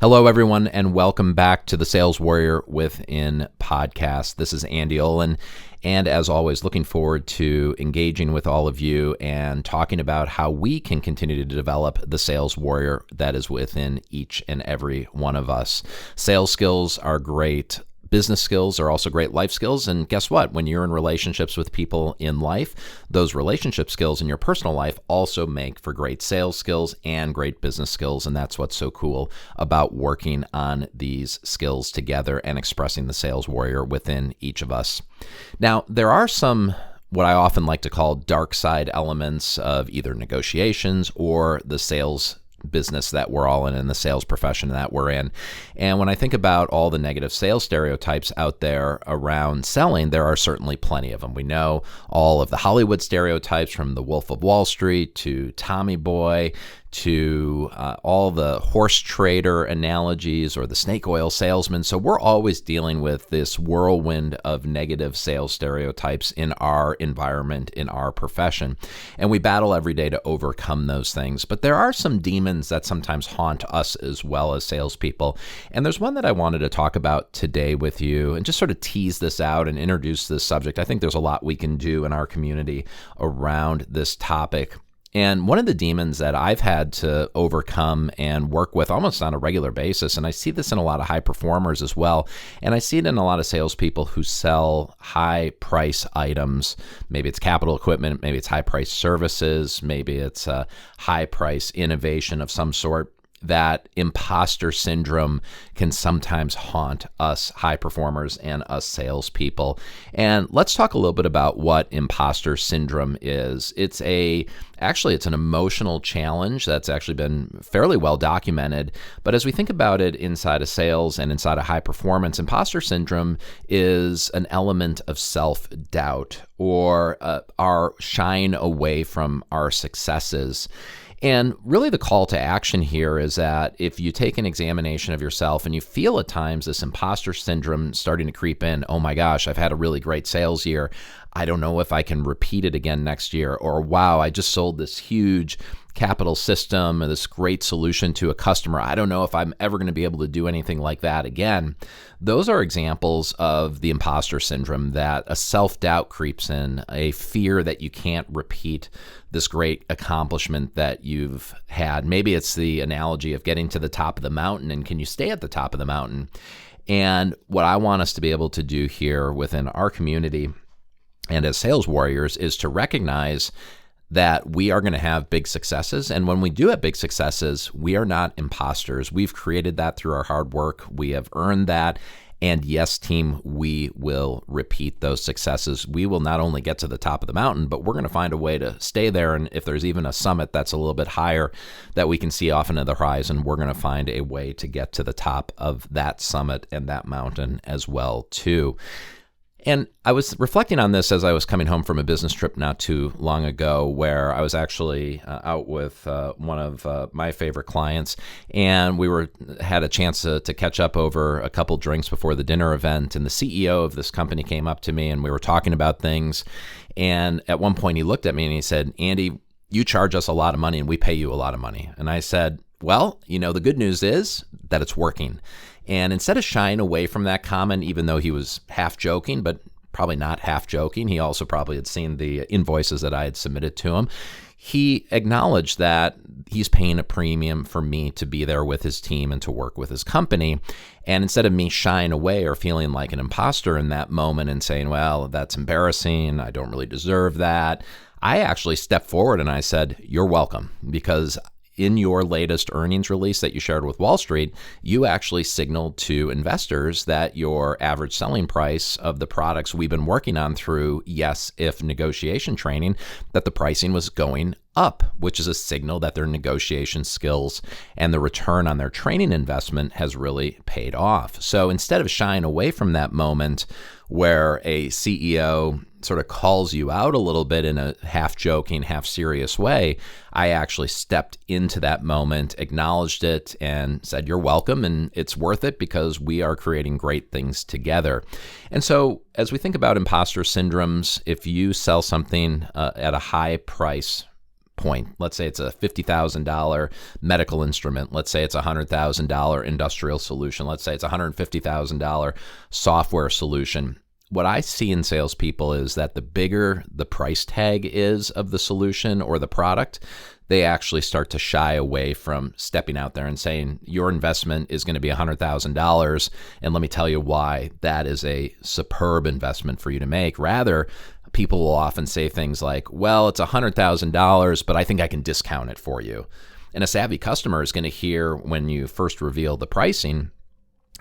Hello, everyone, and welcome back to the Sales Warrior Within podcast. This is Andy Olen, and as always, looking forward to engaging with all of you and talking about how we can continue to develop the sales warrior that is within each and every one of us. Sales skills are great. Business skills are also great life skills. And guess what? When you're in relationships with people in life, those relationship skills in your personal life also make for great sales skills and great business skills. And that's what's so cool about working on these skills together and expressing the sales warrior within each of us. Now, there are some what I often like to call dark side elements of either negotiations or the sales business that we're all in the sales profession that we're in. And when I think about all the negative sales stereotypes out there around selling, there are certainly plenty of them. We know all of the Hollywood stereotypes, from the Wolf of Wall Street to Tommy Boy to all the horse trader analogies or the snake oil salesman. So we're always dealing with this whirlwind of negative sales stereotypes in our environment, in our profession. And we battle every day to overcome those things. But there are some demons that sometimes haunt us as well as salespeople. And there's one that I wanted to talk about today with you and just sort of tease this out and introduce this subject. I think there's a lot we can do in our community around this topic. And one of the demons that I've had to overcome and work with almost on a regular basis, and I see this in a lot of high performers as well, and I see it in a lot of salespeople who sell high price items. Maybe it's capital equipment, maybe it's high price services, maybe it's a high price innovation of some sort. That imposter syndrome can sometimes haunt us high performers and us salespeople. And let's talk a little bit about what imposter syndrome is. It's an emotional challenge that's actually been fairly well documented. But as we think about it inside of sales and inside of high performance, imposter syndrome is an element of self-doubt or our shying away from our successes. And really the call to action here is that if you take an examination of yourself and you feel at times this imposter syndrome starting to creep in, oh my gosh, I've had a really great sales year. I don't know if I can repeat it again next year. Or wow, I just sold this huge capital system, this great solution to a customer. I don't know if I'm ever going to be able to do anything like that again. Those are examples of the imposter syndrome, that a self-doubt creeps in, a fear that you can't repeat this great accomplishment that you've had. Maybe it's the analogy of getting to the top of the mountain, and can you stay at the top of the mountain? And what I want us to be able to do here within our community and as sales warriors is to recognize that we are going to have big successes. And when we do have big successes, we are not imposters. We've created that through our hard work. We have earned that. And yes, team, we will repeat those successes. We will not only get to the top of the mountain, but we're going to find a way to stay there. And if there's even a summit that's a little bit higher that we can see off into the horizon, we're going to find a way to get to the top of that summit and that mountain as well, too. And I was reflecting on this as I was coming home from a business trip not too long ago, where I was actually out with one of my favorite clients, and we had a chance to catch up over a couple drinks before the dinner event. And the CEO of this company came up to me, and we were talking about things. And at one point, he looked at me and he said, "Andy, you charge us a lot of money, and we pay you a lot of money." And I said, "Well, the good news is that it's working." And instead of shying away from that comment, even though he was half joking, but probably not half joking, he also probably had seen the invoices that I had submitted to him, he acknowledged that he's paying a premium for me to be there with his team and to work with his company. And instead of me shying away or feeling like an imposter in that moment and saying, well, that's embarrassing, I don't really deserve that, I actually stepped forward and I said, "You're welcome," because in your latest earnings release that you shared with Wall Street, you actually signaled to investors that your average selling price of the products we've been working on through Yes If negotiation training, that the pricing was going up, which is a signal that their negotiation skills and the return on their training investment has really paid off. So instead of shying away from that moment where a CEO sort of calls you out a little bit in a half joking, half serious way, I actually stepped into that moment, acknowledged it, and said, "You're welcome, and it's worth it because we are creating great things together." And so as we think about imposter syndromes, if you sell something at a high price point. Let's say it's a $50,000 medical instrument. Let's say it's a $100,000 industrial solution. Let's say it's a $150,000 software solution. What I see in salespeople is that the bigger the price tag is of the solution or the product, they actually start to shy away from stepping out there and saying, your investment is going to be $100,000, and let me tell you why that is a superb investment for you to make. Rather, people will often say things like, well, it's $100,000, but I think I can discount it for you. And a savvy customer is going to hear when you first reveal the pricing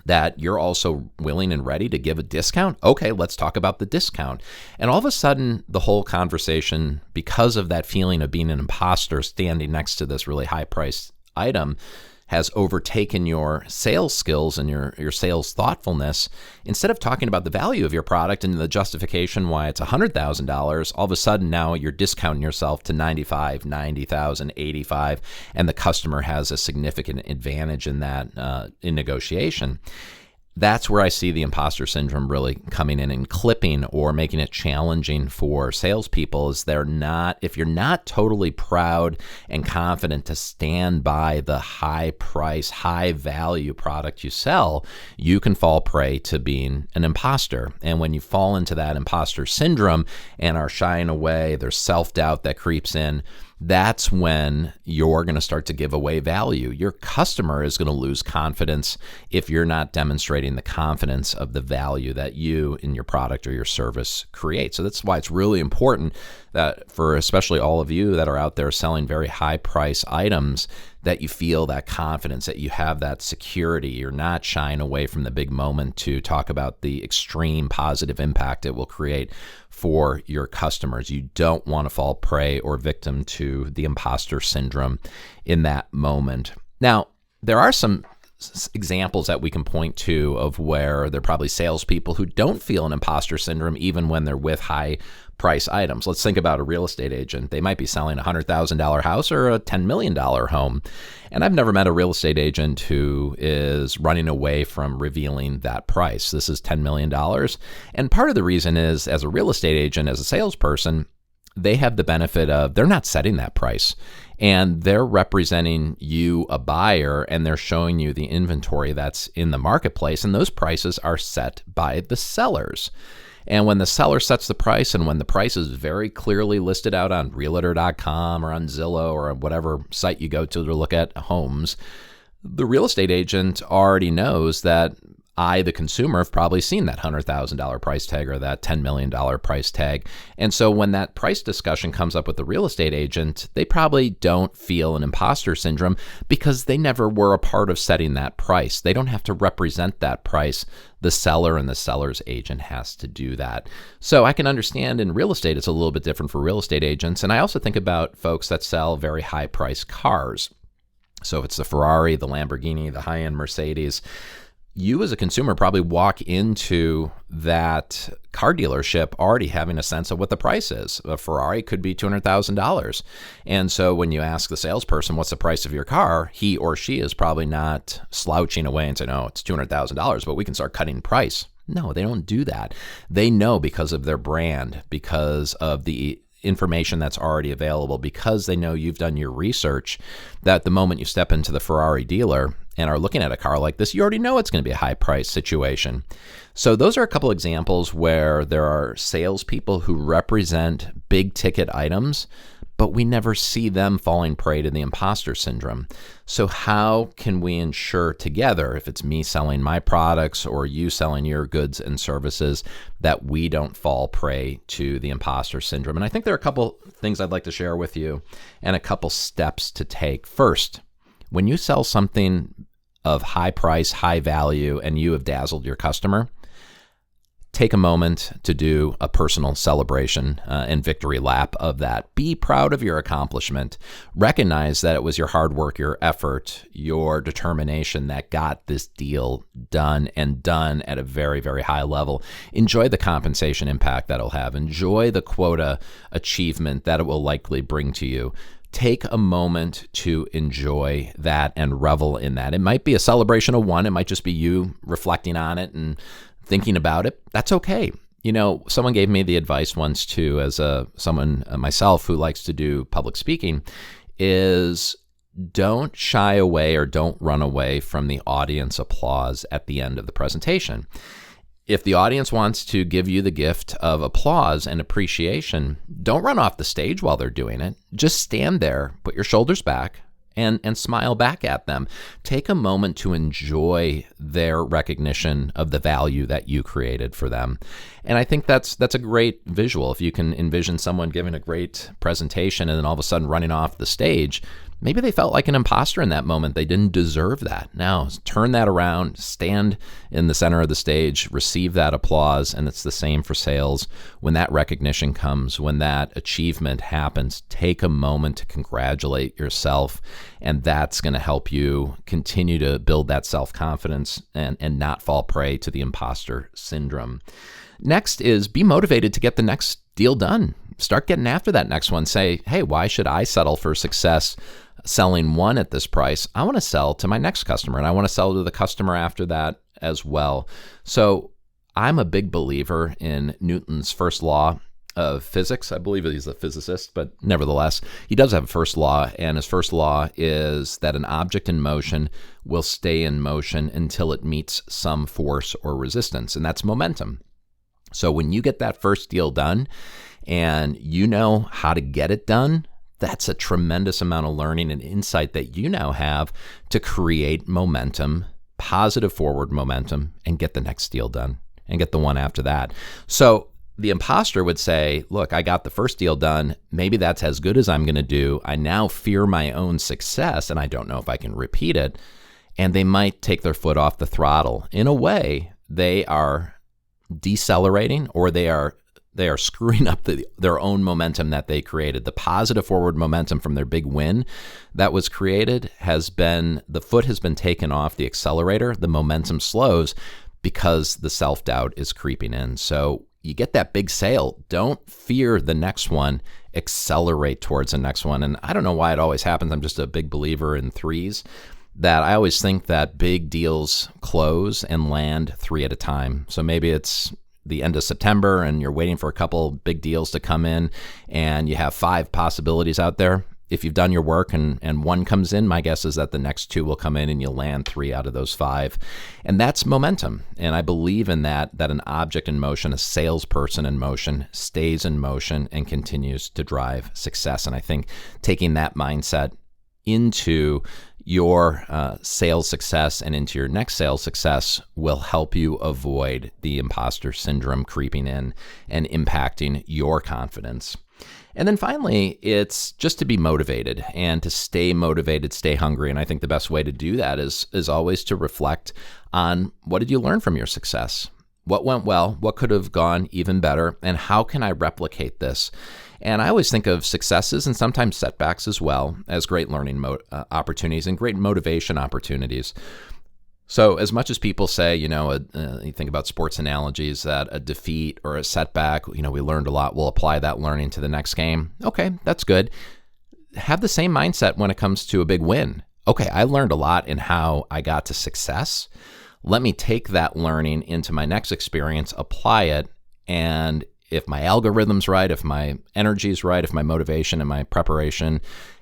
that you're also willing and ready to give a discount. Okay, let's talk about the discount. And all of a sudden, the whole conversation, because of that feeling of being an imposter standing next to this really high-priced item, has overtaken your sales skills and your sales thoughtfulness. Instead of talking about the value of your product and the justification why it's $100,000, all of a sudden now you're discounting yourself to $95,000, $90,000, $85,000, and the customer has a significant advantage in that in negotiation. That's where I see the imposter syndrome really coming in and clipping or making it challenging for salespeople. Is if you're not totally proud and confident to stand by the high price, high value product you sell, you can fall prey to being an imposter. And when you fall into that imposter syndrome and are shying away, there's self-doubt that creeps in. That's when you're going to start to give away value. Your customer is going to lose confidence if you're not demonstrating the confidence of the value that you in your product or your service create. So that's why it's really important that for especially all of you that are out there selling very high price items, that you feel that confidence, that you have that security. You're not shying away from the big moment to talk about the extreme positive impact it will create for your customers. You don't want to fall prey or victim to the imposter syndrome in that moment. Now, there are some examples that we can point to of where there are probably salespeople who don't feel an imposter syndrome even when they're with high price items. Let's think about a real estate agent. They might be selling a $100,000 house or a $10 million home. And I've never met a real estate agent who is running away from revealing that price. This is $10 million. And part of the reason is, as a real estate agent, as a salesperson, they have the benefit of they're not setting that price. And they're representing you, a buyer, and they're showing you the inventory that's in the marketplace. And those prices are set by the sellers. And when the seller sets the price, and when the price is very clearly listed out on realtor.com or on Zillow or whatever site you go to look at homes, the real estate agent already knows that I, the consumer, have probably seen that $100,000 price tag or that $10 million price tag. And so when that price discussion comes up with the real estate agent, they probably don't feel an imposter syndrome because they never were a part of setting that price. They don't have to represent that price. The seller and the seller's agent has to do that. So I can understand in real estate, it's a little bit different for real estate agents. And I also think about folks that sell very high priced cars. So if it's the Ferrari, the Lamborghini, the high-end Mercedes, you as a consumer probably walk into that car dealership already having a sense of what the price is. A Ferrari could be $200,000. And so when you ask the salesperson, what's the price of your car, he or she is probably not slouching away and saying, oh, it's $200,000, but we can start cutting price. No, they don't do that. They know because of their brand, because of the information that's already available, because they know you've done your research, that the moment you step into the Ferrari dealer and are looking at a car like this, you already know it's going to be a high price situation. So those are a couple examples where there are salespeople who represent big ticket items, but we never see them falling prey to the imposter syndrome. So how can we ensure together, if it's me selling my products or you selling your goods and services, that we don't fall prey to the imposter syndrome? And I think there are a couple things I'd like to share with you and a couple steps to take. First, when you sell something of high price, high value, and you have dazzled your customer, take a moment to do a personal celebration and victory lap of that. Be proud of your accomplishment. Recognize that it was your hard work, your effort, your determination that got this deal done, and done at a very, very high level. Enjoy the compensation impact that it'll have. Enjoy the quota achievement that it will likely bring to you. Take a moment to enjoy that and revel in that. It might be a celebration of one. It might just be you reflecting on it and thinking about it. That's okay. Someone gave me the advice once too, as someone myself who likes to do public speaking, is don't shy away or don't run away from the audience applause at the end of the presentation. If the audience wants to give you the gift of applause and appreciation, don't run off the stage while they're doing it. Just stand there, put your shoulders back, and smile back at them. Take a moment to enjoy their recognition of the value that you created for them. And I think that's a great visual. If you can envision someone giving a great presentation and then all of a sudden running off the stage, maybe they felt like an imposter in that moment. They didn't deserve that. Now, turn that around, stand in the center of the stage, receive that applause, and it's the same for sales. When that recognition comes, when that achievement happens, take a moment to congratulate yourself, and that's going to help you continue to build that self-confidence and not fall prey to the imposter syndrome. Next is be motivated to get the next deal done. Start getting after that next one. Say, hey, why should I settle for success selling one at this price? I want to sell to my next customer, and I want to sell to the customer after that as well. So I'm a big believer in Newton's first law of physics. I believe he's a physicist, but nevertheless, he does have a first law, and his first law is that an object in motion will stay in motion until it meets some force or resistance, and that's momentum. So when you get that first deal done and you know how to get it done, that's a tremendous amount of learning and insight that you now have to create momentum, positive forward momentum, and get the next deal done and get the one after that. So the imposter would say, look, I got the first deal done. Maybe that's as good as I'm going to do. I now fear my own success, and I don't know if I can repeat it. And they might take their foot off the throttle. In a way, they are decelerating, or they are screwing up their own momentum that they created. The positive forward momentum from their big win that was created the foot has been taken off the accelerator. The momentum slows because the self-doubt is creeping in. So you get that big sale. Don't fear the next one. Accelerate towards the next one. And I don't know why it always happens. I'm just a big believer in threes, that I always think that big deals close and land 3 at a time. So maybe it's the end of September and you're waiting for a couple big deals to come in and you have 5 possibilities out there. If you've done your work and one comes in, my guess is that the next 2 will come in and you'll land 3 out of those 5. And that's momentum. And I believe in that an object in motion, a salesperson in motion, stays in motion and continues to drive success. And I think taking that mindset into your sales success and into your next sales success will help you avoid the imposter syndrome creeping in and impacting your confidence. And then finally, it's just to be motivated and to stay motivated, stay hungry. And I think the best way to do that is always to reflect on what did you learn from your success? What went well? What could have gone even better? And how can I replicate this? And I always think of successes and sometimes setbacks as well as great learning opportunities and great motivation opportunities. So as much as people say, you think about sports analogies, that a defeat or a setback, we learned a lot, we'll apply that learning to the next game. Okay, that's good. Have the same mindset when it comes to a big win. Okay, I learned a lot in how I got to success. Let me take that learning into my next experience, apply it, and if my algorithm's right, if my energy's right, if my motivation and my preparation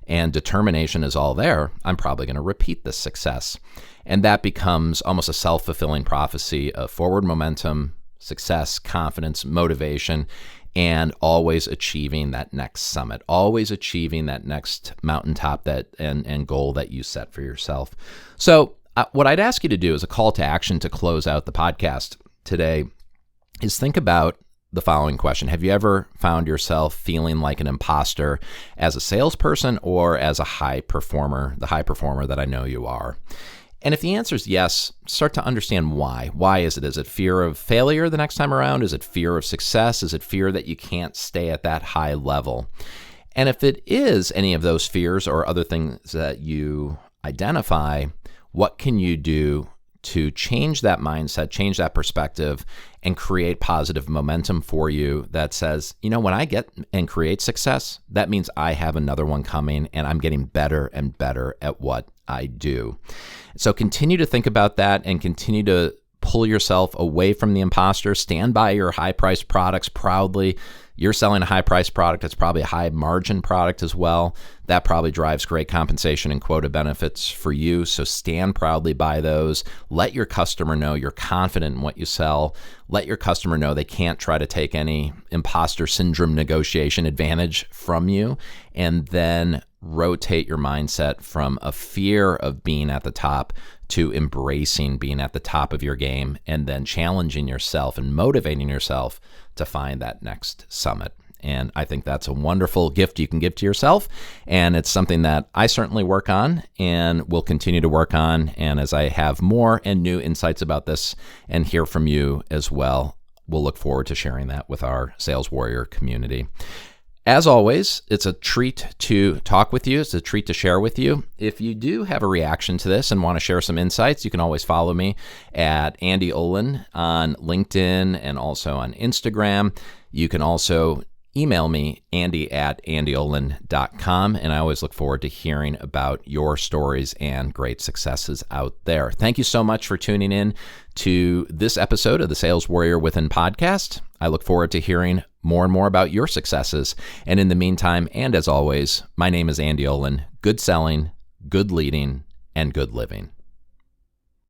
and determination is all there, I'm probably going to repeat this success. And that becomes almost a self-fulfilling prophecy of forward momentum, success, confidence, motivation, and always achieving that next summit, always achieving that next mountaintop and goal that you set for yourself. So what I'd ask you to do as a call to action to close out the podcast today is think about the following question. Have you ever found yourself feeling like an imposter as a salesperson or as a high performer, the high performer that I know you are? And if the answer is yes, start to understand why. Why is it? Is it fear of failure the next time around? Is it fear of success? Is it fear that you can't stay at that high level? And if it is any of those fears or other things that you identify, what can you do to change that mindset, change that perspective, and create positive momentum for you that says, when I get and create success, that means I have another one coming and I'm getting better and better at what I do. So continue to think about that and continue to pull yourself away from the imposter. Stand by your high-priced products proudly. You're selling a high-priced product. It's probably a high-margin product as well. That probably drives great compensation and quota benefits for you. So stand proudly by those. Let your customer know you're confident in what you sell. Let your customer know they can't try to take any imposter syndrome negotiation advantage from you. And then rotate your mindset from a fear of being at the top to embracing being at the top of your game, and then challenging yourself and motivating yourself to find that next summit. And I think that's a wonderful gift you can give to yourself. And it's something that I certainly work on and will continue to work on. And as I have more and new insights about this and hear from you as well, we'll look forward to sharing that with our Sales Warrior community. As always, it's a treat to talk with you. It's a treat to share with you. If you do have a reaction to this and want to share some insights, you can always follow me at Andy Olen on LinkedIn and also on Instagram. You can also email me, andy@andyolen.com, and I always look forward to hearing about your stories and great successes out there. Thank you so much for tuning in to this episode of the Sales Warrior Within podcast. I look forward to hearing more and more about your successes. And in the meantime, and as always, my name is Andy Olen. Good selling, good leading, and good living.